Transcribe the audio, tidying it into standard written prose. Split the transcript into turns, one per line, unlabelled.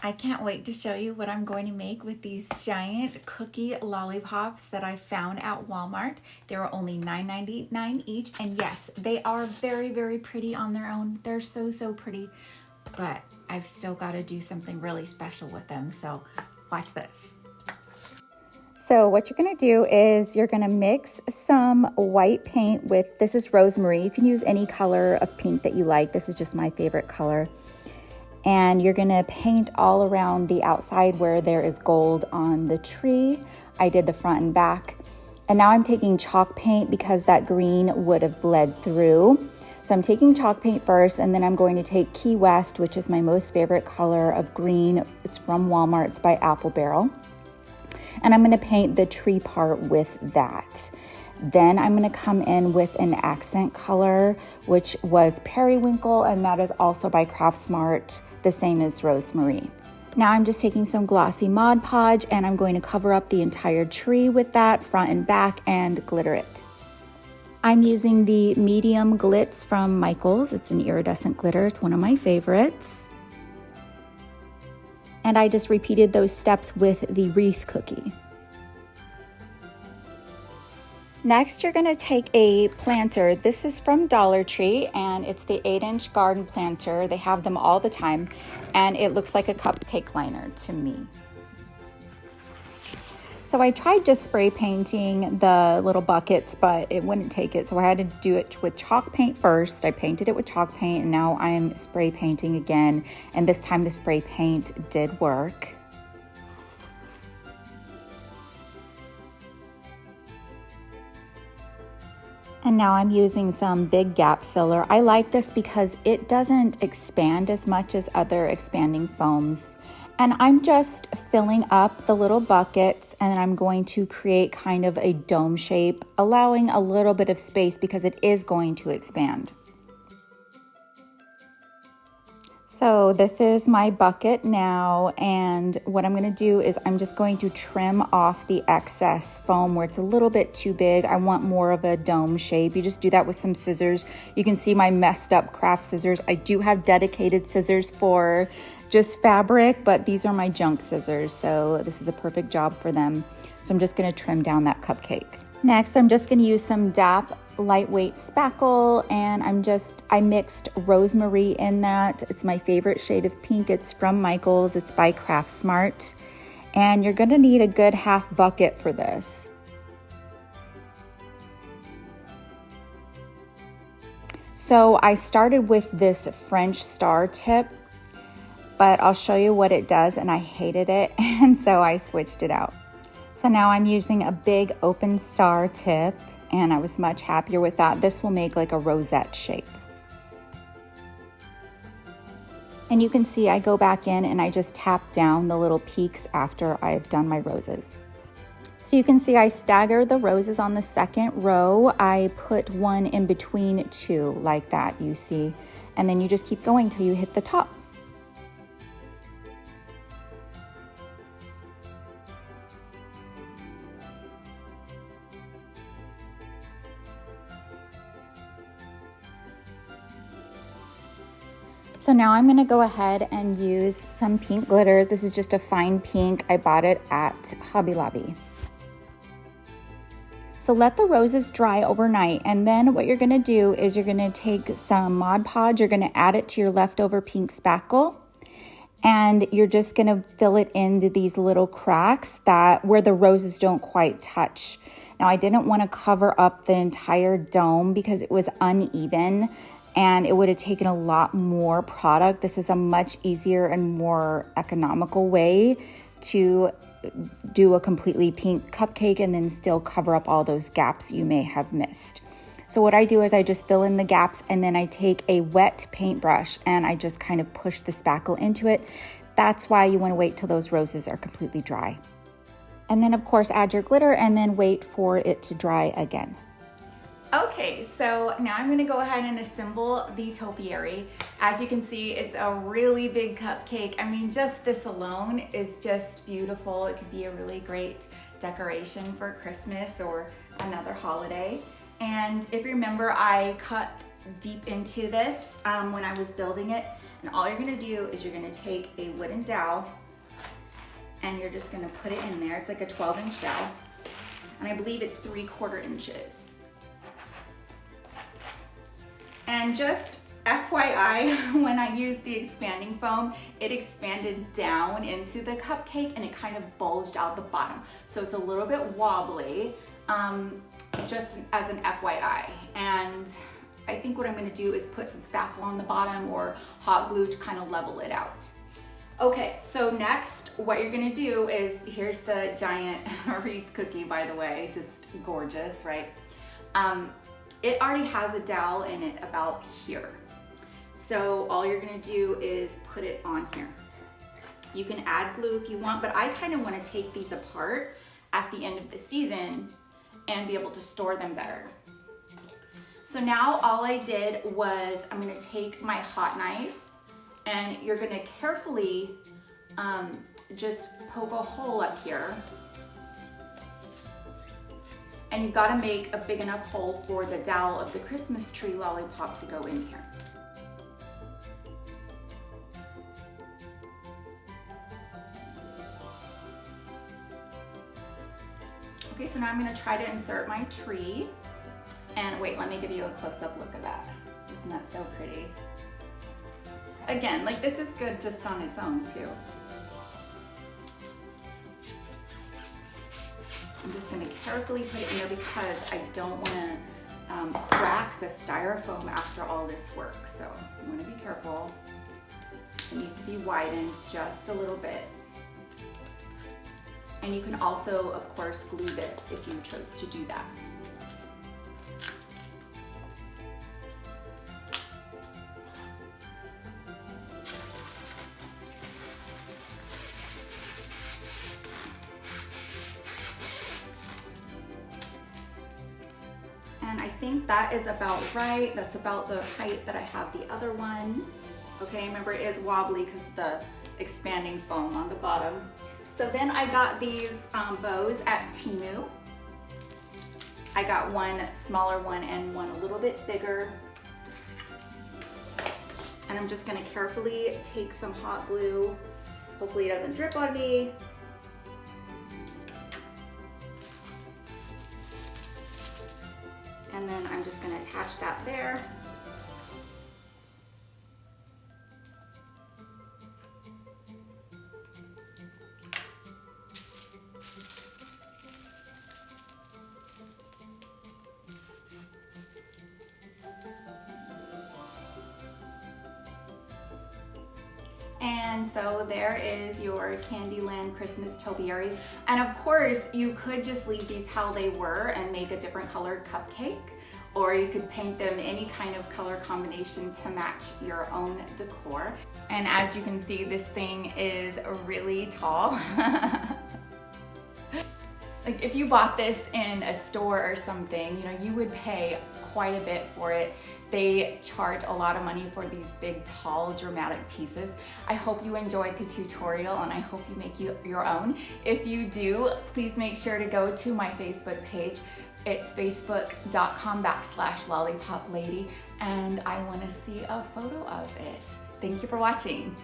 I can't wait to show you what I'm going to make with these giant cookie lollipops that I found at Walmart. They were only $9.99 each, and yes, they are very, very pretty on their own. They're so, so pretty, but I've still got to do something really special with them, so watch this. So what you're gonna do is you're gonna mix some white paint with, this is Rosemary. You can use any color of pink that you like. This is just my favorite color. And you're gonna paint all around the outside where there is gold on the tree. I did the front and back. And now I'm taking chalk paint because that green would have bled through. So I'm taking chalk paint first, and then I'm going to take Key West, which is my most favorite color of green. It's from Walmart, it's by Apple Barrel. And I'm gonna paint the tree part with that. Then I'm gonna come in with an accent color, which was Periwinkle, and that is also by CRAFTSMART, the same as Rosemarie. Now I'm just taking some glossy Mod Podge and I'm going to cover up the entire tree with that, front and back, and glitter it. I'm using the medium Glitz from Michaels. It's an iridescent glitter, it's one of my favorites. And I just repeated those steps with the wreath cookie. Next, you're gonna take a planter. This is from Dollar Tree, and it's the 8-inch garden planter. They have them all the time, and it looks like a cupcake liner to me. So I tried just spray painting the little buckets, but it wouldn't take it, so I had to do it with chalk paint first. I painted it with chalk paint, and now I am spray painting again, and this time the spray paint did work. And now I'm using some big gap filler. I like this because it doesn't expand as much as other expanding foams. And I'm just filling up the little buckets, and I'm going to create kind of a dome shape, allowing a little bit of space because it is going to expand. So this is my bucket now, and what I'm gonna do is I'm just going to trim off the excess foam where it's a little bit too big. I want more of a dome shape. You just do that with some scissors. You can see my messed up craft scissors. I do have dedicated scissors for just fabric, but these are my junk scissors, so this is a perfect job for them. So I'm just gonna trim down that cupcake. Next, I'm just gonna use some DAP lightweight spackle, and I mixed Rosemarie in that. It's my favorite shade of pink. It's from Michaels, it's by CRAFTSMART. And you're gonna need a good half bucket for this. So I started with this French star tip, but I'll show you what it does, and I hated it, and so I switched it out. So now I'm using a big open star tip, and I was much happier with that. This will make like a rosette shape. And you can see I go back in and I just tap down the little peaks after I've done my roses. So you can see I stagger the roses on the second row. I put one in between two like that, you see, and then you just keep going till you hit the top. So now I'm gonna go ahead and use some pink glitter. This is just a fine pink. I bought it at Hobby Lobby. So let the roses dry overnight, and then what you're gonna do is you're gonna take some Mod Podge, you're gonna add it to your leftover pink spackle, and you're just gonna fill it into these little cracks where the roses don't quite touch. Now I didn't wanna cover up the entire dome because it was uneven, and it would have taken a lot more product. This is a much easier and more economical way to do a completely pink cupcake and then still cover up all those gaps you may have missed. So what I do is I just fill in the gaps, and then I take a wet paintbrush and I just kind of push the spackle into it. That's why you want to wait till those roses are completely dry. And then of course add your glitter and then wait for it to dry again. Okay, so now I'm gonna go ahead and assemble the topiary. As you can see, it's a really big cupcake. I mean, just this alone is just beautiful. It could be a really great decoration for Christmas or another holiday. And if you remember, I cut deep into this when I was building it. And all you're gonna do is you're gonna take a wooden dowel and you're just gonna put it in there. It's like a 12-inch dowel. And I believe it's 3/4 inches. And just FYI, when I used the expanding foam, it expanded down into the cupcake and it kind of bulged out the bottom. So it's a little bit wobbly, just as an FYI. And I think what I'm gonna do is put some spackle on the bottom or hot glue to kind of level it out. Okay, so next what you're gonna do is, here's the giant wreath cookie, by the way, just gorgeous, right? It already has a dowel in it about here. So all you're gonna do is put it on here. You can add glue if you want, but I kind of want to take these apart at the end of the season and be able to store them better. So now all I did was, I'm gonna take my hot knife and you're gonna carefully just poke a hole up here. And you've gotta make a big enough hole for the dowel of the Christmas tree lollipop to go in here. Okay, so now I'm gonna try to insert my tree. And wait, let me give you a close-up look of that. Isn't that so pretty? Again, like this is good just on its own too. I'm just gonna carefully put it in there because I don't wanna crack the styrofoam after all this work. So I'm gonna be careful. It needs to be widened just a little bit. And you can also, of course, glue this if you chose to do that. And I think that is about right. That's about the height that I have the other one. Okay, remember it is wobbly because the expanding foam on the bottom. So then I got these bows at Temu. I got one smaller one and one a little bit bigger. And I'm just gonna carefully take some hot glue. Hopefully it doesn't drip on me. And then I'm just gonna attach that there. And so there is your Candyland Christmas Topiary. And of course, you could just leave these how they were and make a different colored cupcake, or you could paint them any kind of color combination to match your own decor. And as you can see, this thing is really tall. Like if you bought this in a store or something, you know, you would pay quite a bit for it. They charge a lot of money for these big, tall, dramatic pieces. I hope you enjoyed the tutorial and I hope you make your own. If you do, please make sure to go to my Facebook page. It's facebook.com/lollipoplady and I want to see a photo of it. Thank you for watching.